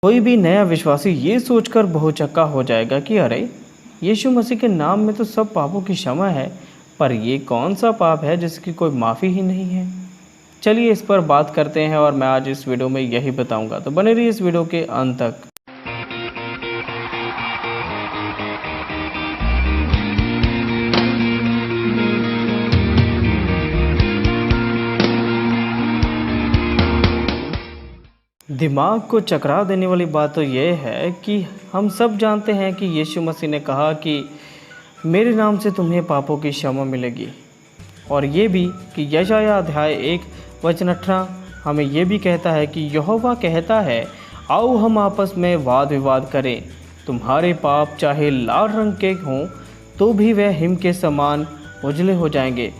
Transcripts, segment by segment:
कोई भी नया विश्वासी ये सोचकर बहुचक्का हो जाएगा कि अरे, यीशु मसीह के नाम में तो सब पापों की क्षमा है, पर ये कौन सा पाप है जिसकी कोई माफ़ी ही नहीं है। चलिए इस पर बात करते हैं और मैं आज इस वीडियो में यही बताऊंगा, तो बने रहिए इस वीडियो के अंत तक। दिमाग को चकरा देने वाली बात तो ये है कि हम सब जानते हैं कि यीशु मसीह ने कहा कि मेरे नाम से तुम्हें पापों की क्षमा मिलेगी, और ये भी कि यशायाह अध्याय 1 वचन 18 हमें ये भी कहता है कि यहोवा कहता है, आओ हम आपस में वाद विवाद करें। तुम्हारे पाप चाहे लाल रंग के हों तो भी वह हिम के समान उजले हो जाएंगे,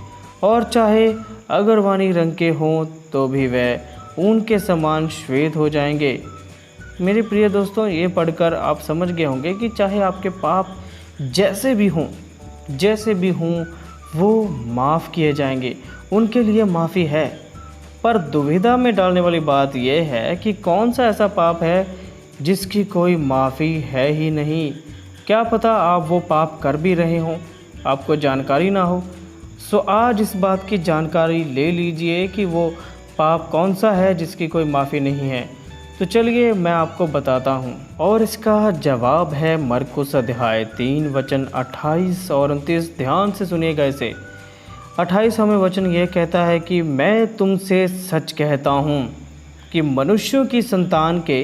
और चाहे अगरवानी रंग के हों तो भी वह ऊन के समान श्वेत हो जाएंगे। मेरे प्रिय दोस्तों, ये पढ़कर आप समझ गए होंगे कि चाहे आपके पाप जैसे भी हों वो माफ़ किए जाएंगे, उनके लिए माफ़ी है। पर दुविधा में डालने वाली बात यह है कि कौन सा ऐसा पाप है जिसकी कोई माफ़ी है ही नहीं। क्या पता आप वो पाप कर भी रहे हों, आपको जानकारी ना हो। सो आज इस बात की जानकारी ले लीजिए कि वो पाप कौन सा है जिसकी कोई माफ़ी नहीं है। तो चलिए मैं आपको बताता हूँ, और इसका जवाब है मरकुस अध्याय 3 वचन 28 और 29। ध्यान से सुनिएगा इसे। 28 हमें वचन यह कहता है कि मैं तुमसे सच कहता हूँ कि मनुष्यों की संतान के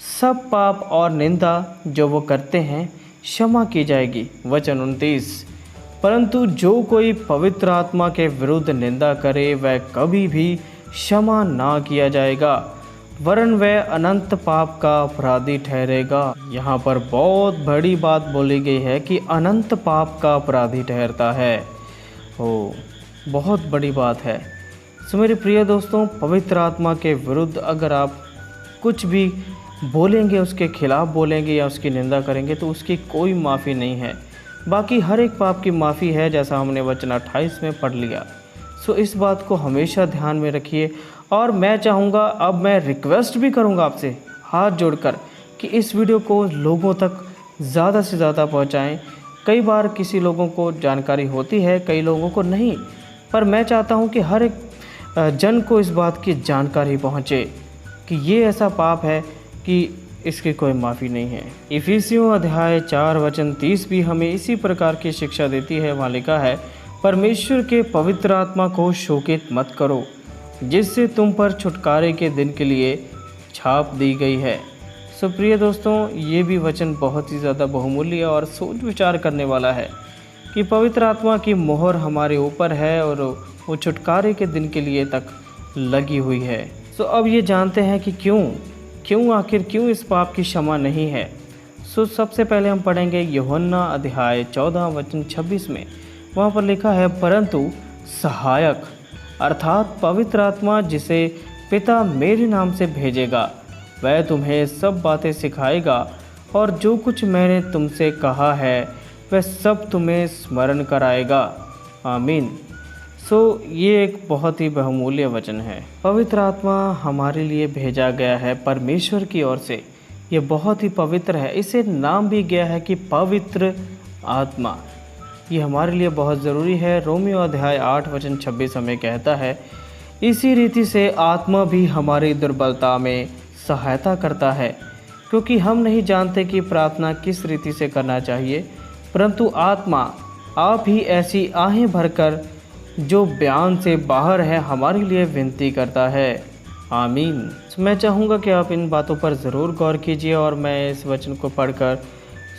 सब पाप और निंदा जो वो करते हैं क्षमा की जाएगी। वचन 29, परंतु जो कोई पवित्र आत्मा के विरुद्ध निंदा करे वह कभी भी क्षमा ना किया जाएगा, वरन वह अनंत पाप का अपराधी ठहरेगा। यहाँ पर बहुत बड़ी बात बोली गई है कि अनंत पाप का अपराधी ठहरता है। बहुत बड़ी बात है। सो मेरे प्रिय दोस्तों, पवित्र आत्मा के विरुद्ध अगर आप कुछ भी बोलेंगे, उसके खिलाफ बोलेंगे या उसकी निंदा करेंगे तो उसकी कोई माफ़ी नहीं है। बाकी हर एक पाप की माफ़ी है, जैसा हमने वचन 28 में पढ़ लिया। सो इस बात को हमेशा ध्यान में रखिए। और मैं चाहूँगा, अब मैं रिक्वेस्ट भी करूँगा आपसे हाथ जोड़कर कि इस वीडियो को लोगों तक ज़्यादा से ज़्यादा पहुँचाएँ। कई बार किसी लोगों को जानकारी होती है, कई लोगों को नहीं, पर मैं चाहता हूँ कि हर एक जन को इस बात की जानकारी पहुँचे कि ये ऐसा पाप है कि इसकी कोई माफ़ी नहीं है। इफिसियों अध्याय 4 वचन 30 भी हमें इसी प्रकार की शिक्षा देती है। वहाँ लिखा है, परमेश्वर के पवित्र आत्मा को शोकित मत करो, जिससे तुम पर छुटकारे के दिन के लिए छाप दी गई है। सो प्रिय दोस्तों, ये भी वचन बहुत ही ज़्यादा बहुमूल्य और सोच विचार करने वाला है कि पवित्र आत्मा की मोहर हमारे ऊपर है और वो छुटकारे के दिन के लिए तक लगी हुई है। सो अब ये जानते हैं कि आखिर क्यों इस पाप की क्षमा नहीं है। सो सबसे पहले हम पढ़ेंगे यूहन्ना अध्याय 14 वचन 26 में। वहाँ पर लिखा है, परंतु सहायक अर्थात पवित्र आत्मा जिसे पिता मेरे नाम से भेजेगा, वह तुम्हें सब बातें सिखाएगा और जो कुछ मैंने तुमसे कहा है वह सब तुम्हें स्मरण कराएगा। आमीन। सो ये एक बहुत ही बहुमूल्य वचन है। पवित्र आत्मा हमारे लिए भेजा गया है परमेश्वर की ओर से। ये बहुत ही पवित्र है, इसे नाम भी गया है कि पवित्र आत्मा। ये हमारे लिए बहुत ज़रूरी है। रोमियो अध्याय 8 वचन 26 हमें कहता है, इसी रीति से आत्मा भी हमारी दुर्बलता में सहायता करता है, क्योंकि हम नहीं जानते कि प्रार्थना किस रीति से करना चाहिए, परंतु आत्मा आप ही ऐसी आहें भरकर जो बयान से बाहर है हमारे लिए विनती करता है। आमीन। मैं चाहूँगा कि आप इन बातों पर ज़रूर गौर कीजिए, और मैं इस वचन को पढ़कर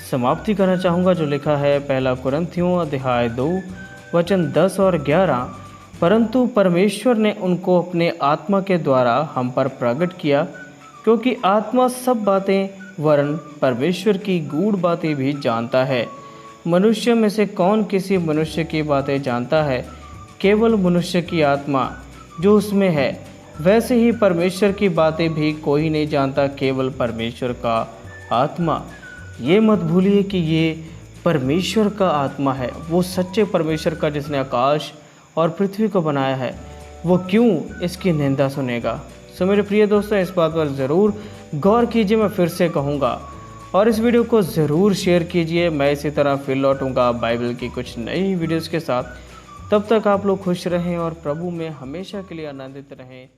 समाप्ति करना चाहूँगा जो लिखा है 1 कुरिन्थियों अध्याय 2 वचन 10 और 11। परंतु परमेश्वर ने उनको अपने आत्मा के द्वारा हम पर प्रकट किया, क्योंकि आत्मा सब बातें वरन परमेश्वर की गूढ़ बातें भी जानता है। मनुष्य में से कौन किसी मनुष्य की बातें जानता है? केवल मनुष्य की आत्मा जो उसमें है। वैसे ही परमेश्वर की बातें भी कोई नहीं जानता, केवल परमेश्वर का आत्मा। ये मत भूलिए कि ये परमेश्वर का आत्मा है, वो सच्चे परमेश्वर का जिसने आकाश और पृथ्वी को बनाया है। वो क्यों इसकी निंदा सुनेगा? सो मेरे प्रिय दोस्तों, इस बात पर ज़रूर गौर कीजिए, मैं फिर से कहूँगा। और इस वीडियो को ज़रूर शेयर कीजिए। मैं इसी तरह फिर लौटूंगा बाइबल की कुछ नई वीडियोज़ के साथ। तब तक आप लोग खुश रहें और प्रभु में हमेशा के लिए आनंदित रहें।